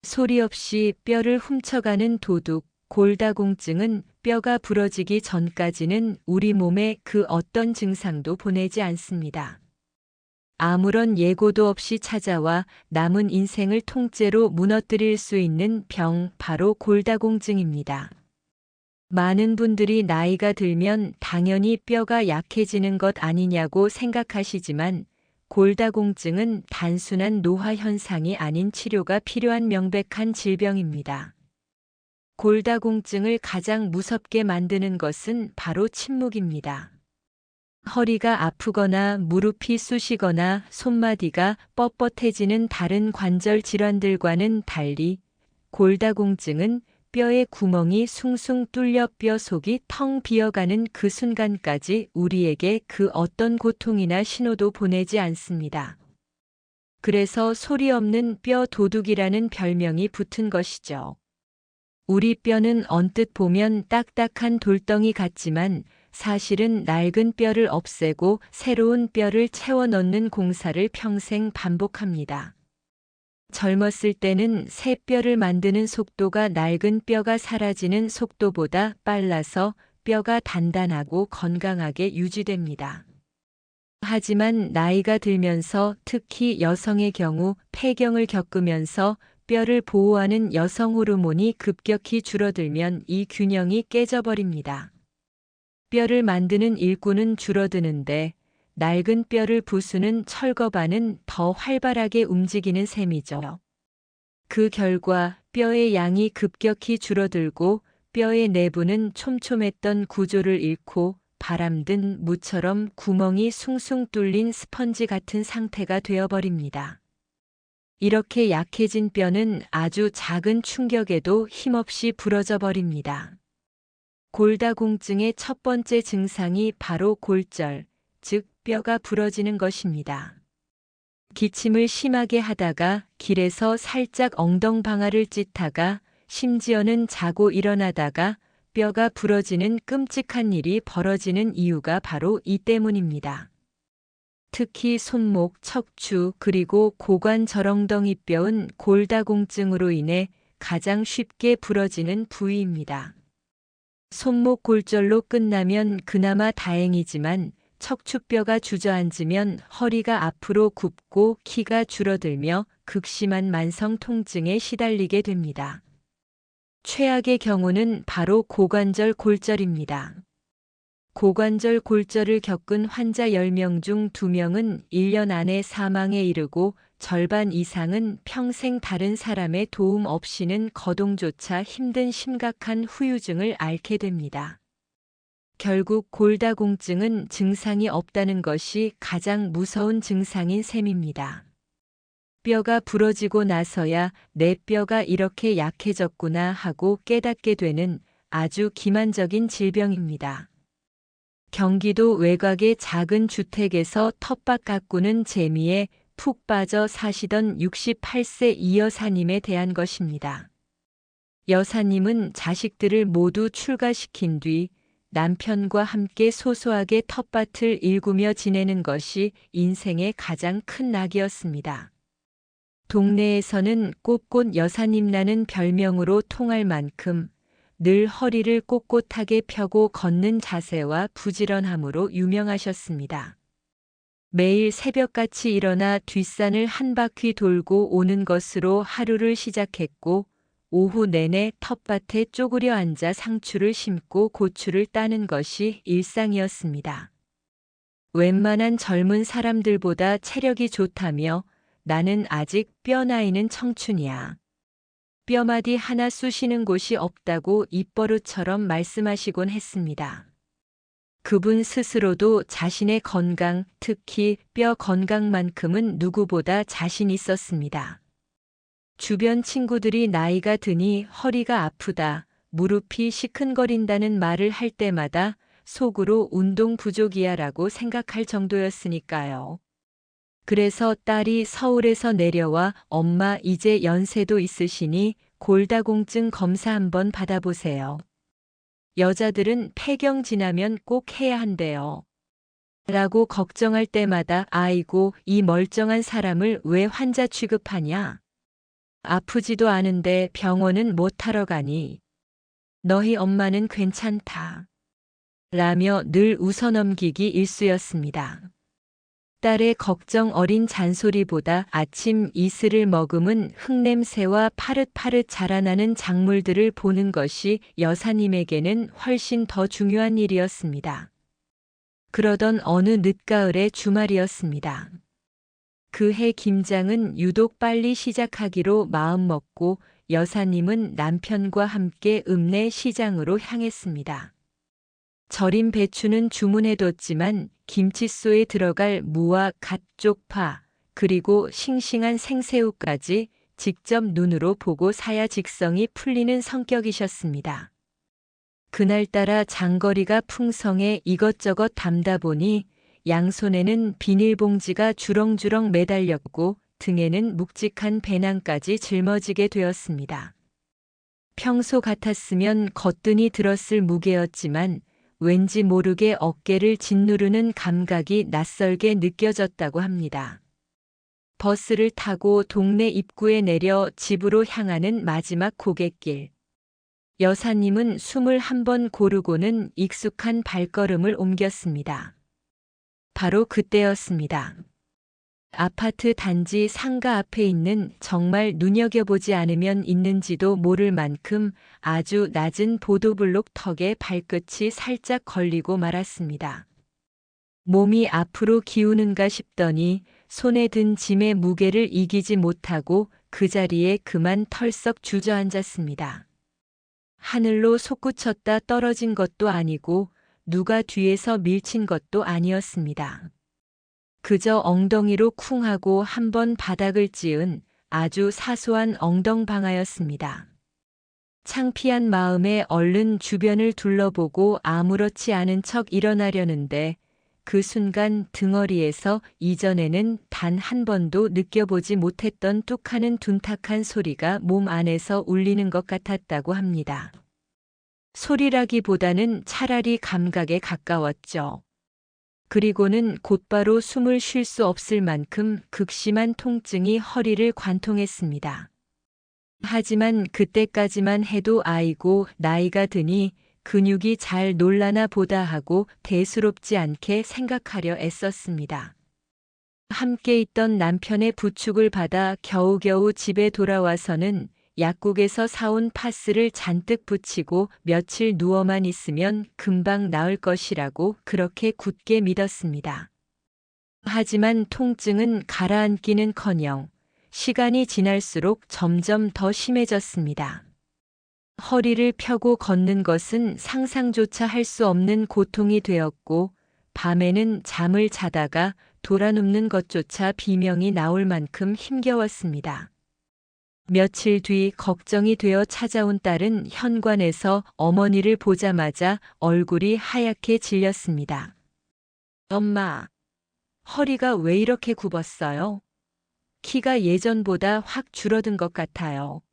소리 없이 뼈를 훔쳐가는 도둑, 골다공증은 뼈가 부러지기 전까지는 우리 몸에 그 어떤 증상도 보내지 않습니다. 아무런 예고도 없이 찾아와 남은 인생을 통째로 무너뜨릴 수 있는 병, 바로 골다공증입니다. 많은 분들이 나이가 들면 당연히 뼈가 약해지는 것 아니냐고 생각하시지만 골다공증은 단순한 노화 현상이 아닌 치료가 필요한 명백한 질병입니다. 골다공증을 가장 무섭게 만드는 것은 바로 침묵입니다. 허리가 아프거나 무릎이 쑤시거나 손마디가 뻣뻣해지는 다른 관절 질환들과는 달리 골다공증은 뼈의 구멍이 숭숭 뚫려 뼈 속이 텅 비어가는 그 순간까지 우리에게 그 어떤 고통이나 신호도 보내지 않습니다. 그래서 소리 없는 뼈 도둑이라는 별명이 붙은 것이죠. 우리 뼈는 언뜻 보면 딱딱한 돌덩이 같지만 사실은 낡은 뼈를 없애고 새로운 뼈를 채워 넣는 공사를 평생 반복합니다. 젊었을 때는 새 뼈를 만드는 속도가 낡은 뼈가 사라지는 속도보다 빨라서 뼈가 단단하고 건강하게 유지됩니다. 하지만 나이가 들면서 특히 여성의 경우 폐경을 겪으면서 뼈를 보호하는 여성 호르몬이 급격히 줄어들면 이 균형이 깨져버립니다. 뼈를 만드는 일꾼은 줄어드는데 낡은 뼈를 부수는 철거반은 더 활발하게 움직이는 셈이죠. 그 결과 뼈의 양이 급격히 줄어들고 뼈의 내부는 촘촘했던 구조를 잃고 바람든 무처럼 구멍이 숭숭 뚫린 스펀지 같은 상태가 되어버립니다. 이렇게 약해진 뼈는 아주 작은 충격에도 힘없이 부러져 버립니다. 골다공증의 첫 번째 증상이 바로 골절, 즉 뼈가 부러지는 것입니다. 기침을 심하게 하다가 길에서 살짝 엉덩방아를 찢다가 심지어는 자고 일어나다가 뼈가 부러지는 끔찍한 일이 벌어지는 이유가 바로 이 때문입니다. 특히 손목, 척추, 그리고 고관 저렁덩이 뼈는 골다공증으로 인해 가장 쉽게 부러지는 부위입니다. 손목 골절로 끝나면 그나마 다행이지만 척추뼈가 주저앉으면 허리가 앞으로 굽고 키가 줄어들며 극심한 만성 통증에 시달리게 됩니다. 최악의 경우는 바로 고관절 골절입니다. 고관절 골절을 겪은 환자 10명 중 2명은 1년 안에 사망에 이르고 절반 이상은 평생 다른 사람의 도움 없이는 거동조차 힘든 심각한 후유증을 앓게 됩니다. 결국 골다공증은 증상이 없다는 것이 가장 무서운 증상인 셈입니다. 뼈가 부러지고 나서야 내 뼈가 이렇게 약해졌구나 하고 깨닫게 되는 아주 기만적인 질병입니다. 경기도 외곽의 작은 주택에서 텃밭 가꾸는 재미에 푹 빠져 사시던 68세 이 여사님에 대한 것입니다. 여사님은 자식들을 모두 출가시킨 뒤 남편과 함께 소소하게 텃밭을 일구며 지내는 것이 인생의 가장 큰 낙이었습니다. 동네에서는 꼿꼿 여사님라는 별명으로 통할 만큼 늘 허리를 꼿꼿하게 펴고 걷는 자세와 부지런함으로 유명하셨습니다. 매일 새벽같이 일어나 뒷산을 한 바퀴 돌고 오는 것으로 하루를 시작했고 오후 내내 텃밭에 쪼그려 앉아 상추를 심고 고추를 따는 것이 일상이었습니다. 웬만한 젊은 사람들보다 체력이 좋다며 나는 아직 뼈 나이는 청춘이야. 뼈마디 하나 쑤시는 곳이 없다고 입버릇처럼 말씀하시곤 했습니다. 그분 스스로도 자신의 건강, 특히 뼈 건강만큼은 누구보다 자신 있었습니다. 주변 친구들이 나이가 드니 허리가 아프다, 무릎이 시큰거린다는 말을 할 때마다 속으로 운동 부족이야라고 생각할 정도였으니까요. 그래서 딸이 서울에서 내려와 엄마 이제 연세도 있으시니 골다공증 검사 한번 받아보세요. 여자들은 폐경 지나면 꼭 해야 한대요. 라고 걱정할 때마다 아이고 이 멀쩡한 사람을 왜 환자 취급하냐? 아프지도 않은데 병원은 못 하러 가니? 너희 엄마는 괜찮다. 라며 늘 웃어넘기기 일쑤였습니다. 딸의 걱정 어린 잔소리보다 아침 이슬을 머금은 흙냄새와 파릇파릇 자라나는 작물들을 보는 것이 여사님에게는 훨씬 더 중요한 일이었습니다. 그러던 어느 늦가을의 주말이었습니다. 그해 김장은 유독 빨리 시작하기로 마음먹고 여사님은 남편과 함께 읍내 시장으로 향했습니다. 절인 배추는 주문해뒀지만 김칫소에 들어갈 무와 갓 쪽파, 그리고 싱싱한 생새우까지 직접 눈으로 보고 사야 직성이 풀리는 성격이셨습니다. 그날따라 장거리가 풍성해 이것저것 담다 보니 양손에는 비닐봉지가 주렁주렁 매달렸고 등에는 묵직한 배낭까지 짊어지게 되었습니다. 평소 같았으면 거뜬히 들었을 무게였지만 왠지 모르게 어깨를 짓누르는 감각이 낯설게 느껴졌다고 합니다. 버스를 타고 동네 입구에 내려 집으로 향하는 마지막 고갯길. 여사님은 숨을 한번 고르고는 익숙한 발걸음을 옮겼습니다. 바로 그때였습니다. 아파트 단지 상가 앞에 있는 정말 눈여겨보지 않으면 있는지도 모를 만큼 아주 낮은 보도블록 턱에 발끝이 살짝 걸리고 말았습니다. 몸이 앞으로 기우는가 싶더니 손에 든 짐의 무게를 이기지 못하고 그 자리에 그만 털썩 주저앉았습니다. 하늘로 솟구쳤다 떨어진 것도 아니고 누가 뒤에서 밀친 것도 아니었습니다. 그저 엉덩이로 쿵하고 한번 바닥을 찧은 아주 사소한 엉덩방아였습니다. 창피한 마음에 얼른 주변을 둘러보고 아무렇지 않은 척 일어나려는데 그 순간 등허리에서 이전에는 단 한 번도 느껴보지 못했던 뚝하는 둔탁한 소리가 몸 안에서 울리는 것 같았다고 합니다. 소리라기보다는 차라리 감각에 가까웠죠. 그리고는 곧바로 숨을 쉴 수 없을 만큼 극심한 통증이 허리를 관통했습니다. 하지만 그때까지만 해도 아이고 나이가 드니 근육이 잘 놀라나 보다 하고 대수롭지 않게 생각하려 애썼습니다. 함께 있던 남편의 부축을 받아 겨우겨우 집에 돌아와서는 약국에서 사온 파스를 잔뜩 붙이고 며칠 누워만 있으면 금방 나을 것이라고 그렇게 굳게 믿었습니다. 하지만 통증은 가라앉기는커녕 시간이 지날수록 점점 더 심해졌습니다. 허리를 펴고 걷는 것은 상상조차 할 수 없는 고통이 되었고 밤에는 잠을 자다가 돌아눕는 것조차 비명이 나올 만큼 힘겨웠습니다. 며칠 뒤 걱정이 되어 찾아온 딸은 현관에서 어머니를 보자마자 얼굴이 하얗게 질렸습니다. 엄마, 허리가 왜 이렇게 굽었어요? 키가 예전보다 확 줄어든 것 같아요.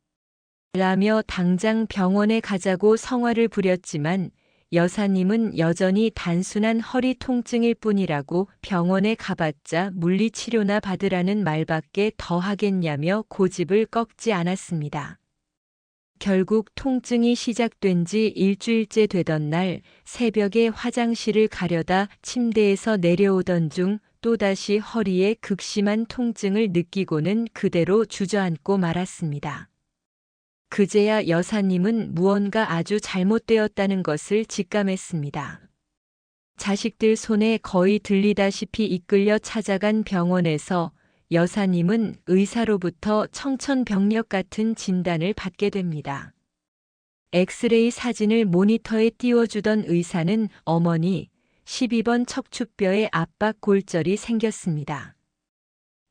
라며 당장 병원에 가자고 성화를 부렸지만 여사님은 여전히 단순한 허리 통증일 뿐이라고 병원에 가봤자 물리치료나 받으라는 말밖에 더 하겠냐며 고집을 꺾지 않았습니다. 결국 통증이 시작된 지 일주일째 되던 날 새벽에 화장실을 가려다 침대에서 내려오던 중 또다시 허리에 극심한 통증을 느끼고는 그대로 주저앉고 말았습니다. 그제야 여사님은 무언가 아주 잘못되었다는 것을 직감했습니다. 자식들 손에 거의 들리다시피 이끌려 찾아간 병원에서 여사님은 의사로부터 청천벽력 같은 진단을 받게 됩니다. 엑스레이 사진을 모니터에 띄워주던 의사는 어머니 12번 척추뼈에 압박 골절이 생겼습니다.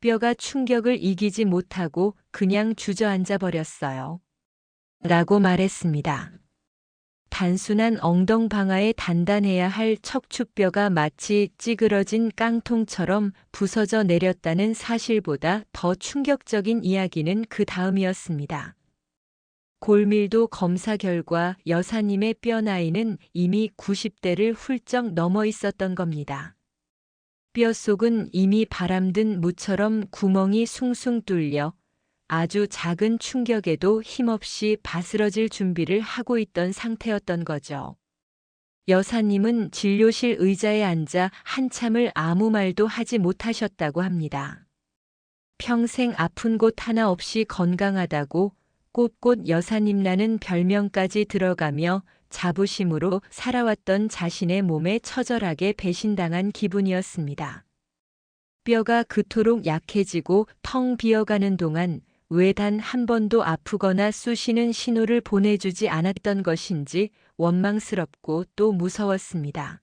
뼈가 충격을 이기지 못하고 그냥 주저앉아 버렸어요. 라고 말했습니다. 단순한 엉덩방아에 단단해야 할 척추뼈가 마치 찌그러진 깡통처럼 부서져 내렸다는 사실보다 더 충격적인 이야기는 그 다음이었습니다. 골밀도 검사 결과 여사님의 뼈 나이는 이미 90대를 훌쩍 넘어 있었던 겁니다. 뼈 속은 이미 바람든 무처럼 구멍이 숭숭 뚫려 아주 작은 충격에도 힘없이 바스러질 준비를 하고 있던 상태였던 거죠. 여사님은 진료실 의자에 앉아 한참을 아무 말도 하지 못하셨다고 합니다. 평생 아픈 곳 하나 없이 건강하다고 꼿꼿 여사님라는 별명까지 들어가며 자부심으로 살아왔던 자신의 몸에 처절하게 배신당한 기분이었습니다. 뼈가 그토록 약해지고 텅 비어가는 동안 왜 단 한 번도 아프거나 쑤시는 신호를 보내주지 않았던 것인지 원망스럽고 또 무서웠습니다.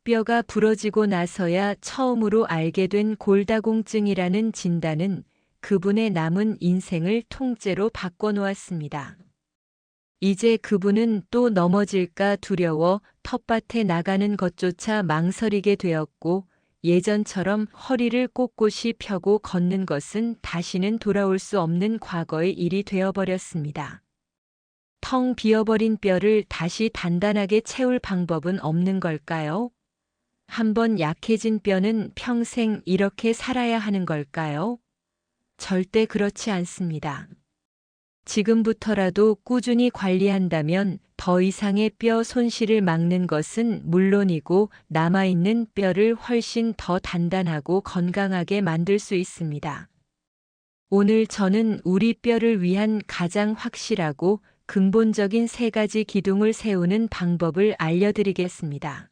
뼈가 부러지고 나서야 처음으로 알게 된 골다공증이라는 진단은 그분의 남은 인생을 통째로 바꿔놓았습니다. 이제 그분은 또 넘어질까 두려워 텃밭에 나가는 것조차 망설이게 되었고 예전처럼 허리를 꼿꼿이 펴고 걷는 것은 다시는 돌아올 수 없는 과거의 일이 되어버렸습니다. 텅 비어버린 뼈를 다시 단단하게 채울 방법은 없는 걸까요? 한번 약해진 뼈는 평생 이렇게 살아야 하는 걸까요? 절대 그렇지 않습니다. 지금부터라도 꾸준히 관리한다면 더 이상의 뼈 손실을 막는 것은 물론이고 남아있는 뼈를 훨씬 더 단단하고 건강하게 만들 수 있습니다. 오늘 저는 우리 뼈를 위한 가장 확실하고 근본적인 3가지 기둥을 세우는 방법을 알려드리겠습니다.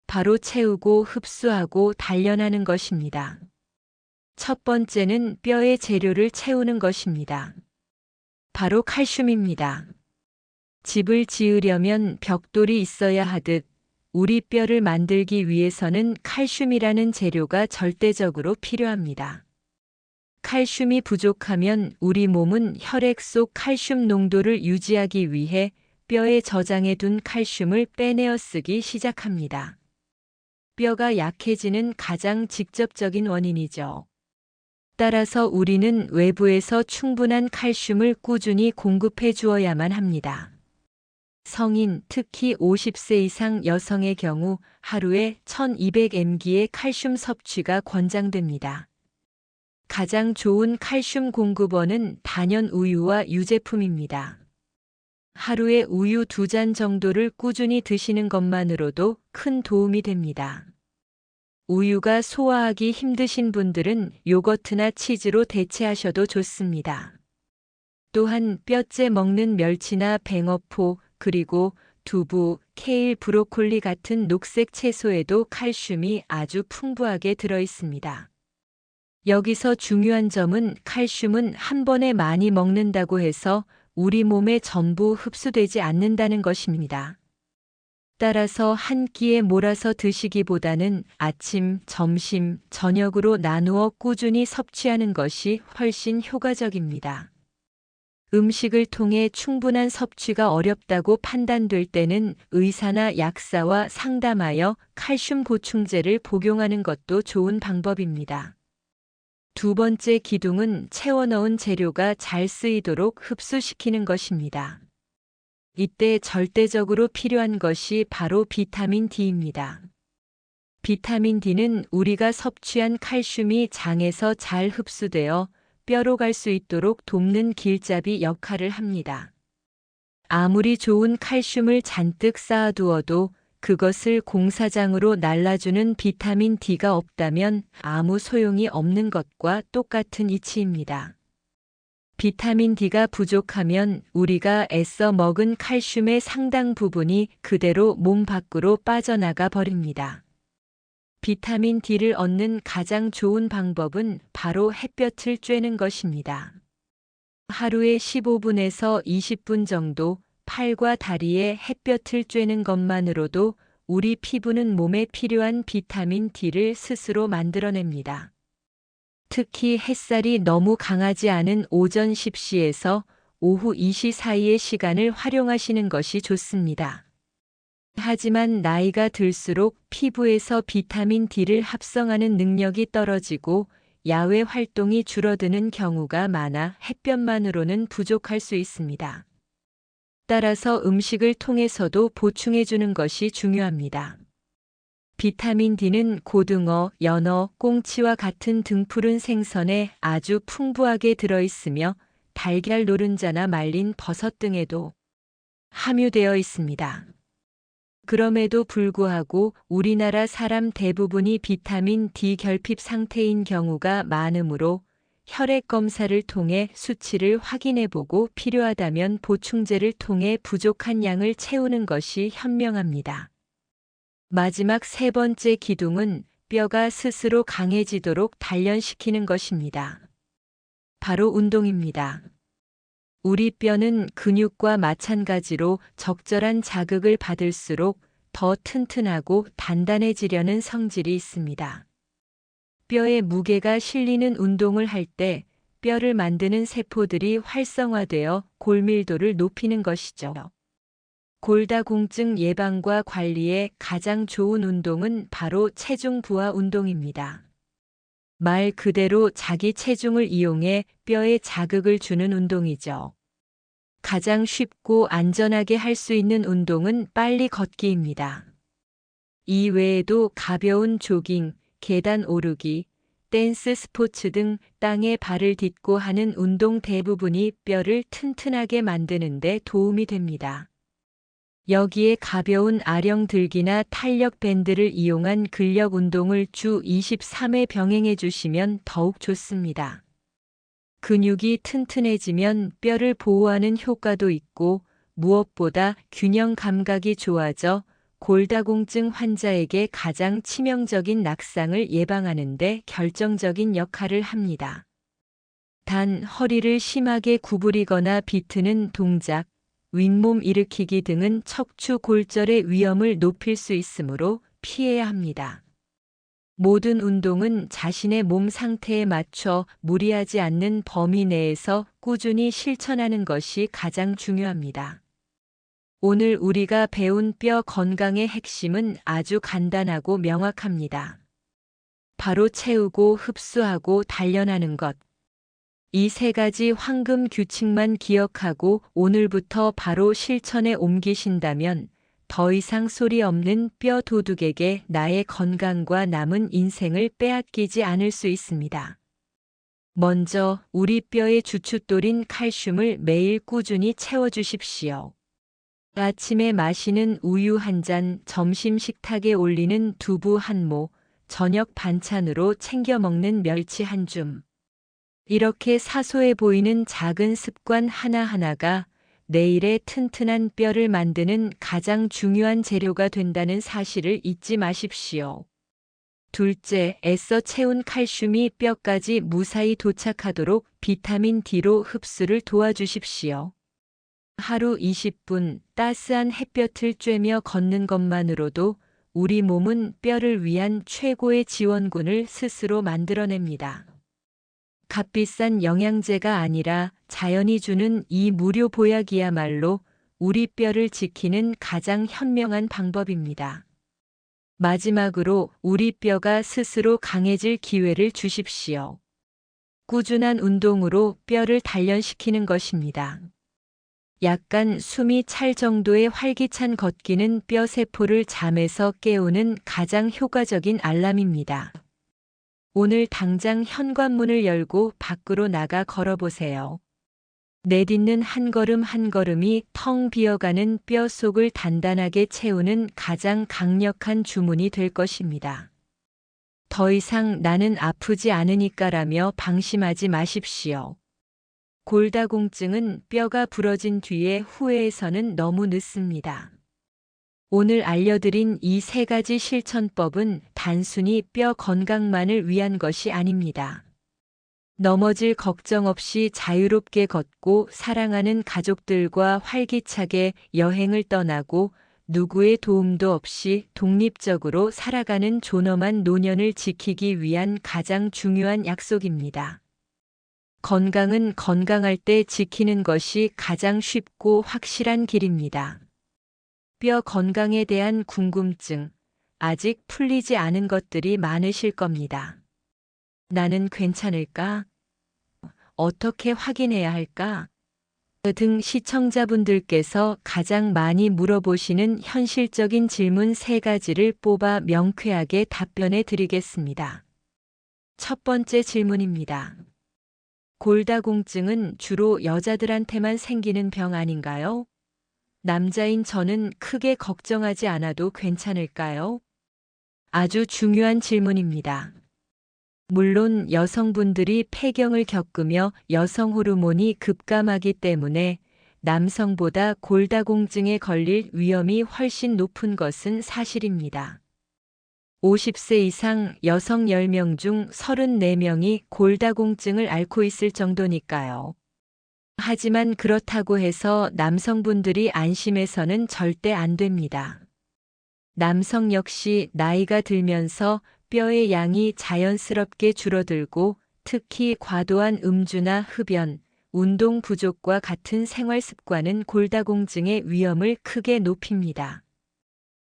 바로 채우고 흡수하고 단련하는 것입니다. 첫 번째는 뼈의 재료를 채우는 것입니다. 바로 칼슘입니다. 집을 지으려면 벽돌이 있어야 하듯 우리 뼈를 만들기 위해서는 칼슘이라는 재료가 절대적으로 필요합니다. 칼슘이 부족하면 우리 몸은 혈액 속 칼슘 농도를 유지하기 위해 뼈에 저장해 둔 칼슘을 빼내어 쓰기 시작합니다. 뼈가 약해지는 가장 직접적인 원인이죠. 따라서 우리는 외부에서 충분한 칼슘을 꾸준히 공급해 주어야만 합니다. 성인, 특히 50세 이상 여성의 경우 하루에 1200mg의 칼슘 섭취가 권장됩니다. 가장 좋은 칼슘 공급원은 단연 우유와 유제품입니다. 하루에 우유 2잔 정도를 꾸준히 드시는 것만으로도 큰 도움이 됩니다. 우유가 소화하기 힘드신 분들은 요거트나 치즈로 대체하셔도 좋습니다. 또한 뼈째 먹는 멸치나 뱅어포, 그리고 두부, 케일, 브로콜리 같은 녹색 채소에도 칼슘이 아주 풍부하게 들어 있습니다. 여기서 중요한 점은 칼슘은 한 번에 많이 먹는다고 해서 우리 몸에 전부 흡수되지 않는다는 것입니다. 따라서 한 끼에 몰아서 드시기보다는 아침, 점심, 저녁으로 나누어 꾸준히 섭취하는 것이 훨씬 효과적입니다. 음식을 통해 충분한 섭취가 어렵다고 판단될 때는 의사나 약사와 상담하여 칼슘 보충제를 복용하는 것도 좋은 방법입니다. 두 번째 기둥은 채워넣은 재료가 잘 쓰이도록 흡수시키는 것입니다. 이때 절대적으로 필요한 것이 바로 비타민 D입니다. 비타민 D는 우리가 섭취한 칼슘이 장에서 잘 흡수되어 뼈로 갈 수 있도록 돕는 길잡이 역할을 합니다. 아무리 좋은 칼슘을 잔뜩 쌓아두어도 그것을 공사장으로 날라주는 비타민 D가 없다면 아무 소용이 없는 것과 똑같은 이치입니다. 비타민 D가 부족하면 우리가 애써 먹은 칼슘의 상당 부분이 그대로 몸 밖으로 빠져나가 버립니다. 비타민 D를 얻는 가장 좋은 방법은 바로 햇볕을 쬐는 것입니다. 하루에 15분에서 20분 정도 팔과 다리에 햇볕을 쬐는 것만으로도 우리 피부는 몸에 필요한 비타민 D를 스스로 만들어냅니다. 특히 햇살이 너무 강하지 않은 오전 10시에서 오후 2시 사이의 시간을 활용하시는 것이 좋습니다. 하지만 나이가 들수록 피부에서 비타민 D를 합성하는 능력이 떨어지고 야외 활동이 줄어드는 경우가 많아 햇볕만으로는 부족할 수 있습니다. 따라서 음식을 통해서도 보충해 주는 것이 중요합니다. 비타민 D는 고등어, 연어, 꽁치와 같은 등푸른 생선에 아주 풍부하게 들어있으며 달걀 노른자나 말린 버섯 등에도 함유되어 있습니다. 그럼에도 불구하고 우리나라 사람 대부분이 비타민 D 결핍 상태인 경우가 많으므로 혈액 검사를 통해 수치를 확인해보고 필요하다면 보충제를 통해 부족한 양을 채우는 것이 현명합니다. 마지막 세 번째 기둥은 뼈가 스스로 강해지도록 단련시키는 것입니다. 바로 운동입니다. 우리 뼈는 근육과 마찬가지로 적절한 자극을 받을수록 더 튼튼하고 단단해지려는 성질이 있습니다. 뼈에 무게가 실리는 운동을 할 때 뼈를 만드는 세포들이 활성화되어 골밀도를 높이는 것이죠. 골다공증 예방과 관리에 가장 좋은 운동은 바로 체중 부하 운동입니다. 말 그대로 자기 체중을 이용해 뼈에 자극을 주는 운동이죠. 가장 쉽고 안전하게 할 수 있는 운동은 빨리 걷기입니다. 이 외에도 가벼운 조깅, 계단 오르기, 댄스 스포츠 등 땅에 발을 딛고 하는 운동 대부분이 뼈를 튼튼하게 만드는 데 도움이 됩니다. 여기에 가벼운 아령 들기나 탄력 밴드를 이용한 근력 운동을 주 23회 병행해 주시면 더욱 좋습니다. 근육이 튼튼해지면 뼈를 보호하는 효과도 있고 무엇보다 균형 감각이 좋아져 골다공증 환자에게 가장 치명적인 낙상을 예방하는 데 결정적인 역할을 합니다. 단 허리를 심하게 구부리거나 비트는 동작, 윗몸 일으키기 등은 척추 골절의 위험을 높일 수 있으므로 피해야 합니다. 모든 운동은 자신의 몸 상태에 맞춰 무리하지 않는 범위 내에서 꾸준히 실천하는 것이 가장 중요합니다. 오늘 우리가 배운 뼈 건강의 핵심은 아주 간단하고 명확합니다. 바로 채우고 흡수하고 단련하는 것. 이 세 가지 황금 규칙만 기억하고 오늘부터 바로 실천에 옮기신다면 더 이상 소리 없는 뼈 도둑에게 나의 건강과 남은 인생을 빼앗기지 않을 수 있습니다. 먼저 우리 뼈의 주춧돌인 칼슘을 매일 꾸준히 채워주십시오. 아침에 마시는 우유 한 잔, 점심 식탁에 올리는 두부 한 모, 저녁 반찬으로 챙겨 먹는 멸치 한 줌. 이렇게 사소해 보이는 작은 습관 하나하나가 내일의 튼튼한 뼈를 만드는 가장 중요한 재료가 된다는 사실을 잊지 마십시오. 둘째, 애써 채운 칼슘이 뼈까지 무사히 도착하도록 비타민 D로 흡수를 도와주십시오. 하루 20분 따스한 햇볕을 쬐며 걷는 것만으로도 우리 몸은 뼈를 위한 최고의 지원군을 스스로 만들어냅니다. 값비싼 영양제가 아니라 자연이 주는 이 무료 보약이야말로 우리 뼈를 지키는 가장 현명한 방법입니다. 마지막으로 우리 뼈가 스스로 강해질 기회를 주십시오. 꾸준한 운동으로 뼈를 단련시키는 것입니다. 약간 숨이 찰 정도의 활기찬 걷기는 뼈 세포를 잠에서 깨우는 가장 효과적인 알람입니다. 오늘 당장 현관문을 열고 밖으로 나가 걸어보세요. 내딛는 한 걸음 한 걸음이 텅 비어가는 뼈 속을 단단하게 채우는 가장 강력한 주문이 될 것입니다. 더 이상 나는 아프지 않으니까라며 방심하지 마십시오. 골다공증은 뼈가 부러진 뒤에 후회해서는 너무 늦습니다. 오늘 알려드린 이 세 가지 실천법은 단순히 뼈 건강만을 위한 것이 아닙니다. 넘어질 걱정 없이 자유롭게 걷고 사랑하는 가족들과 활기차게 여행을 떠나고 누구의 도움도 없이 독립적으로 살아가는 존엄한 노년을 지키기 위한 가장 중요한 약속입니다. 건강은 건강할 때 지키는 것이 가장 쉽고 확실한 길입니다. 뼈 건강에 대한 궁금증, 아직 풀리지 않은 것들이 많으실 겁니다. 나는 괜찮을까? 어떻게 확인해야 할까? 등 시청자분들께서 가장 많이 물어보시는 현실적인 질문 3가지를 뽑아 명쾌하게 답변해 드리겠습니다. 첫 번째 질문입니다. 골다공증은 주로 여자들한테만 생기는 병 아닌가요? 남자인 저는 크게 걱정하지 않아도 괜찮을까요? 아주 중요한 질문입니다. 물론 여성분들이 폐경을 겪으며 여성 호르몬이 급감하기 때문에 남성보다 골다공증에 걸릴 위험이 훨씬 높은 것은 사실입니다. 50세 이상 여성 10명 중 34명이 골다공증을 앓고 있을 정도니까요. 하지만 그렇다고 해서 남성분들이 안심해서는 절대 안 됩니다. 남성 역시 나이가 들면서 뼈의 양이 자연스럽게 줄어들고 특히 과도한 음주나 흡연, 운동 부족과 같은 생활 습관은 골다공증의 위험을 크게 높입니다.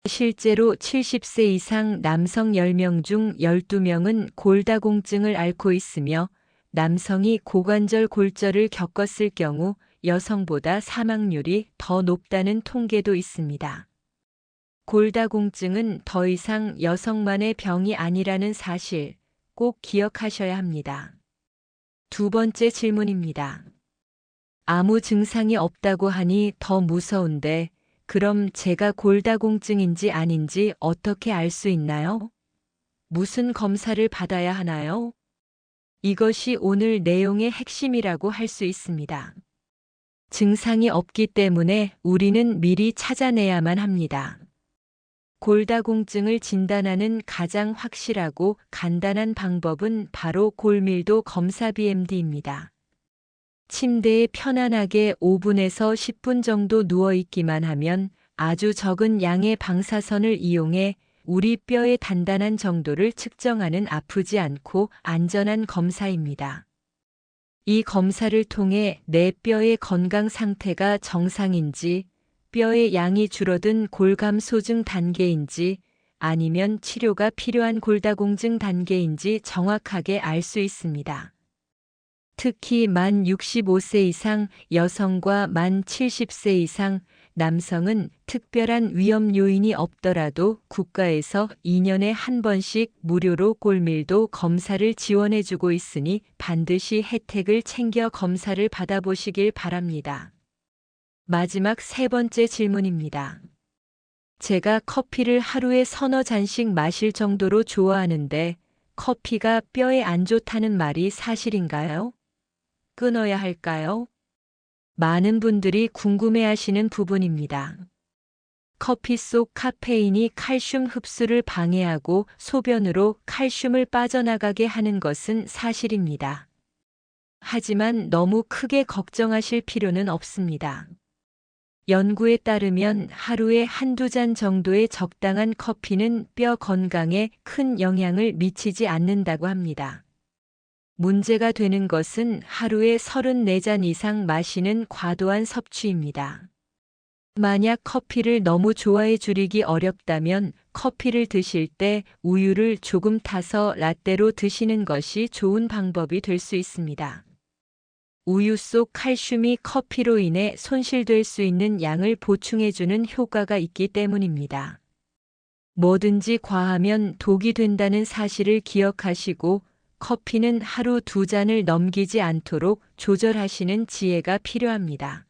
실제로 70세 이상 남성 10명 중 12명은 골다공증을 앓고 있으며 남성이 고관절 골절을 겪었을 경우 여성보다 사망률이 더 높다는 통계도 있습니다. 골다공증은 더 이상 여성만의 병이 아니라는 사실 꼭 기억하셔야 합니다. 두 번째 질문입니다. 아무 증상이 없다고 하니 더 무서운데 그럼 제가 골다공증인지 아닌지 어떻게 알 수 있나요? 무슨 검사를 받아야 하나요? 이것이 오늘 내용의 핵심이라고 할 수 있습니다. 증상이 없기 때문에 우리는 미리 찾아내야만 합니다. 골다공증을 진단하는 가장 확실하고 간단한 방법은 바로 골밀도 검사 BMD입니다. 침대에 편안하게 5분에서 10분 정도 누워 있기만 하면 아주 적은 양의 방사선을 이용해 우리 뼈의 단단한 정도를 측정하는 아프지 않고 안전한 검사입니다. 이 검사를 통해 내 뼈의 건강 상태가 정상인지, 뼈의 양이 줄어든 골감소증 단계인지 아니면 치료가 필요한 골다공증 단계인지 정확하게 알 수 있습니다. 특히 만 65세 이상 여성과 만 70세 이상 남성은 특별한 위험 요인이 없더라도 국가에서 2년에 한 번씩 무료로 골밀도 검사를 지원해주고 있으니 반드시 혜택을 챙겨 검사를 받아보시길 바랍니다. 마지막 3번째 질문입니다. 제가 커피를 하루에 서너 잔씩 마실 정도로 좋아하는데 커피가 뼈에 안 좋다는 말이 사실인가요? 끊어야 할까요? 많은 분들이 궁금해하시는 부분입니다. 커피 속 카페인이 칼슘 흡수를 방해하고 소변으로 칼슘을 빠져나가게 하는 것은 사실입니다. 하지만 너무 크게 걱정하실 필요는 없습니다. 연구에 따르면 하루에 한두 잔 정도의 적당한 커피는 뼈 건강에 큰 영향을 미치지 않는다고 합니다. 문제가 되는 것은 하루에 34잔 이상 마시는 과도한 섭취입니다. 만약 커피를 너무 좋아해 줄이기 어렵다면 커피를 드실 때 우유를 조금 타서 라떼로 드시는 것이 좋은 방법이 될 수 있습니다. 우유 속 칼슘이 커피로 인해 손실될 수 있는 양을 보충해주는 효과가 있기 때문입니다. 뭐든지 과하면 독이 된다는 사실을 기억하시고 커피는 하루 2잔을 넘기지 않도록 조절하시는 지혜가 필요합니다.